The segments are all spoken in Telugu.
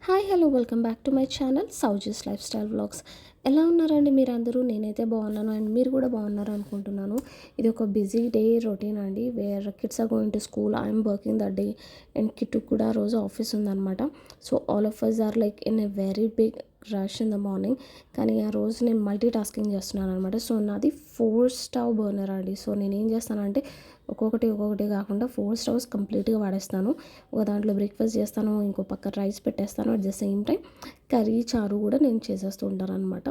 Hi hello welcome back to my channel Sowji's lifestyle vlogs. ఎలా ఉన్నారండి మీరందరూ? నేనైతే బాగున్నాను అండ్ మీరు కూడా బాగున్నారు అనుకుంటున్నాను. ఇది ఒక బిజీ డే రొటీన్ అండి, where kids are going to school, I'm working the day and Kittu కూడా రోజు ఆఫీస్ ఉందన్నమాట. So all of us are like in a very big rush in the morning. కానీ ఆ రోజు నేను మల్టీ టాస్కింగ్ చేస్తున్నాను అనమాట. సో నాది 4 స్టవ్ బర్నర్ అండి. సో నేను ఏం చేస్తానంటే ఒక్కొక్కటి కాకుండా 4 స్టవ్స్ కంప్లీట్గా వాడేస్తాను. ఒక దాంట్లో బ్రేక్ఫాస్ట్ చేస్తాను, ఇంకో పక్క రైస్ పెట్టేస్తాను, at the same time curry చారు కూడా నేను చేసేస్తూ ఉంటాను అనమాట.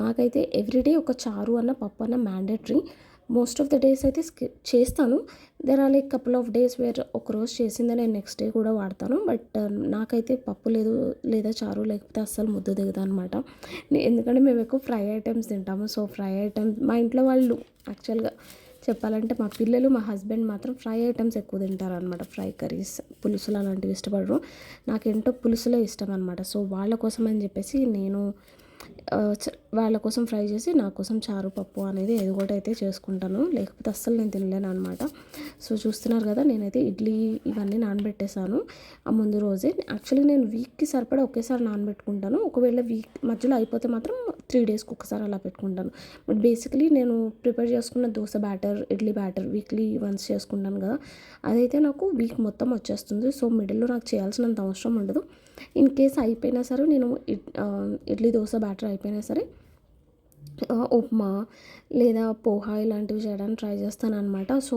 మాకైతే ఎవ్రీడే ఒక చారు అన్న పప్పు అన్న mandatory. Most of the days అయితే స్కిప్ చేస్తాను. There are like couple of days where ఒకరోజు చేసిందే నేను నెక్స్ట్ డే కూడా వాడతాను. బట్ నాకైతే పప్పు లేదు లేదా చారు లేకపోతే అస్సలు ముద్ద దిగదు అనమాట. ఎందుకంటే మేము ఎక్కువ ఫ్రై ఐటమ్స్ తింటాము. సో ఫ్రై ఐటమ్స్ మా ఇంట్లో వాళ్ళు యాక్చువల్గా చెప్పాలంటే మా పిల్లలు మా హస్బెండ్ మాత్రం ఫ్రై ఐటమ్స్ ఎక్కువ తింటారనమాట. ఫ్రై కర్రీస్, పులుసులు అలాంటివి ఇష్టపడరు. నాకేంటో పులుసులే ఇష్టం అనమాట. సో వాళ్ళ కోసం అని చెప్పేసి నేను వాళ్ళ కోసం ఫ్రై చేసి నా కోసం చారు పప్పు అనేది ఏదో ఒకటి అయితే చేసుకుంటాను. లేకపోతే అస్సలు నేను తినలేను అనమాట. సో చూస్తున్నారు కదా, నేనైతే ఇడ్లీ ఇవన్నీ నానబెట్టేశాను ఆ ముందు రోజే. యాక్చువల్లీ నేను వీక్కి సరిపడా ఒకేసారి నానబెట్టుకుంటాను. ఒకవేళ వీక్ మధ్యలో అయిపోతే మాత్రం 3 డేస్కి ఒకసారి అలా పెట్టుకుంటాను. బట్ బేసికలీ నేను ప్రిపేర్ చేసుకున్న dosa batter, idli batter weekly once చేసుకుంటాను కదా, అదైతే నాకు వీక్ మొత్తం వచ్చేస్తుంది. సో మిడిల్లో నాకు చేయాల్సినంత అవసరం ఉండదు. ఇన్ కేస్ అయిపోయినా సరే నేను ఇడ్లీ దోశ బ్యాటర్ అయిపోయినా సరే ఉప్మా లేదా పోహా ఇలాంటివి చేయడానికి ట్రై చేస్తాను అనమాట. సో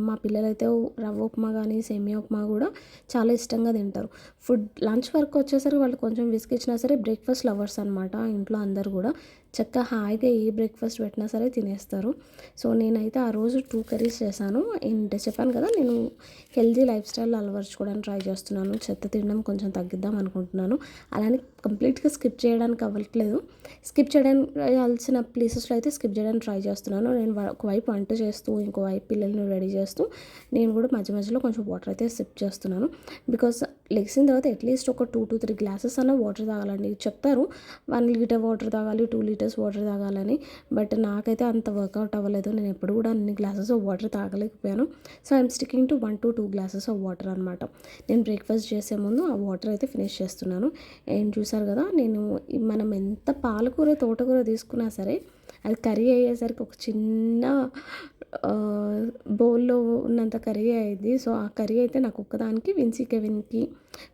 మా పిల్లలైతే రవ్వ ఉప్మా కానీ సేమియా ఉప్మా కూడా చాలా ఇష్టంగా తింటారు. లంచ్ వరకు వచ్చేసరికి వాళ్ళు కొంచెం విసిగిచ్చినా సరే బ్రేక్ఫాస్ట్ లవర్స్ అనమాట. ఇంట్లో అందరు కూడా చక్కగా హాయిగా ఏ బ్రేక్ఫాస్ట్ పెట్టినా సరే తినేస్తారు. సో నేనైతే ఆ రోజు 2 కర్రీస్ చేశాను. అండ్ చెప్పాను కదా, నేను హెల్తీ లైఫ్ స్టైల్ అలవర్చుకోవడానికి ట్రై చేస్తున్నాను. చెత్త తినడం కొంచెం తగ్గిద్దాం అనుకుంటున్నాను. అలానే కంప్లీట్గా స్కిప్ చేయడానికి అవ్వట్లేదు. స్కిప్ చేయాల్సిన ప్లేసెస్లో అయితే స్కిప్ చేయడానికి ట్రై చేస్తున్నాను. నేను ఒకవైపు వంట చేస్తూ ఇంకోవైపు పిల్లల్ని రెడీ చేస్తూ నేను కూడా మధ్య మధ్యలో కొంచెం వాటర్ అయితే సిప్ చేస్తున్నాను. బికాస్ లెగ్సిన తర్వాత అట్లీస్ట్ ఒక 2 to 3 గ్లాసెస్ అన్న వాటర్ తాగాలండి. చెప్తారు 1 లీటర్ వాటర్ తాగాలి, 2 లీటర్స్ వాటర్ తాగాలని. బట్ నాకైతే అంత వర్కౌట్ అవ్వలేదు. నేను ఎప్పుడు కూడా అన్ని గ్లాసెస్ ఆఫ్ వాటర్ తాగలేకపోయాను. So I'm sticking to 1 to 2 glasses of water అనమాట. నేను బ్రేక్ఫాస్ట్ చేసే ముందు ఆ వాటర్ అయితే ఫినిష్ చేస్తున్నాను. అండ్ చూసారు కదా, నేను మనం ఎంత పాలకూర తోటకూర తీసుకున్నా సరే అది కర్రీ అయ్యేసరికి ఒక చిన్న బౌల్లో ఉన్నంత కర్రీ అయ్యింది. సో ఆ కర్రీ అయితే నాకు ఒక్కదానికి కెవిన్కి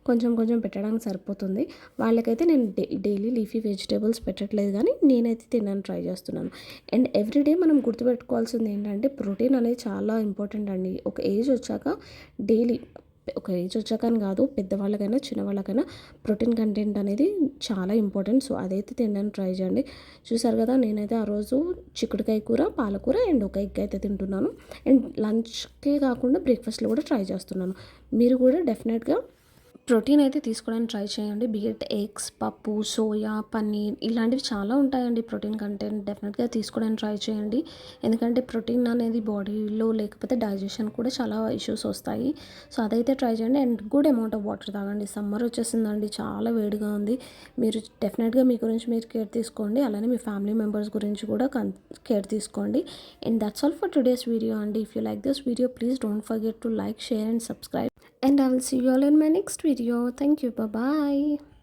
కొంచెం కొంచెం పెట్టడానికి సరిపోతుంది. వాళ్ళకైతే నేను డైలీ లీఫీ వెజిటేబుల్స్ పెట్టట్లేదు, కానీ నేనైతే తినడానికి ట్రై చేస్తున్నాను. అండ్ ఎవ్రీడే మనం గుర్తుపెట్టుకోవాల్సింది ఏంటంటే ప్రోటీన్ అనేది చాలా ఇంపార్టెంట్ అండి. ఒక ఏజ్ వచ్చాక డైలీ, ఒక ఏజ్ వచ్చాకని కాదు, పెద్దవాళ్ళకైనా చిన్నవాళ్ళకైనా ప్రోటీన్ కంటెంట్ అనేది చాలా ఇంపార్టెంట్. సో అదైతే తినడానికి ట్రై చేయండి. చూసారు కదా, నేనైతే ఆ రోజు చిక్కుడుకాయ కూర, పాలకూర అండ్ ఒక ఎగ్ అయితే తింటున్నాను. అండ్ లంచ్కే కాకుండా బ్రేక్ఫాస్ట్లో కూడా ట్రై చేస్తున్నాను. మీరు కూడా డెఫినెట్గా ప్రోటీన్ అయితే తీసుకోవడానికి ట్రై చేయండి. బియట్ ఎగ్స్, పప్పు, సోయా, పన్నీర్ ఇలాంటివి చాలా ఉంటాయండి ప్రోటీన్ కంటెంట్. డెఫినెట్గా తీసుకోవడానికి ట్రై చేయండి. ఎందుకంటే ప్రోటీన్ అనేది బాడీలో లేకపోతే డైజెషన్ కూడా చాలా ఇష్యూస్ వస్తాయి. సో అదైతే ట్రై చేయండి. And good amount of water తాగండి. సమ్మర్ వచ్చేసిందండి, చాలా వేడిగా ఉంది. మీరు డెఫినెట్గా మీ గురించి మీరు కేర్ తీసుకోండి. అలానే మీ ఫ్యామిలీ మెంబర్స్ గురించి కూడా కేర్ తీసుకోండి. And that's all for today's video అండి. If you like this video, please don't forget to like, share and subscribe. And I will see you all in my next video. Thank you. Bye bye.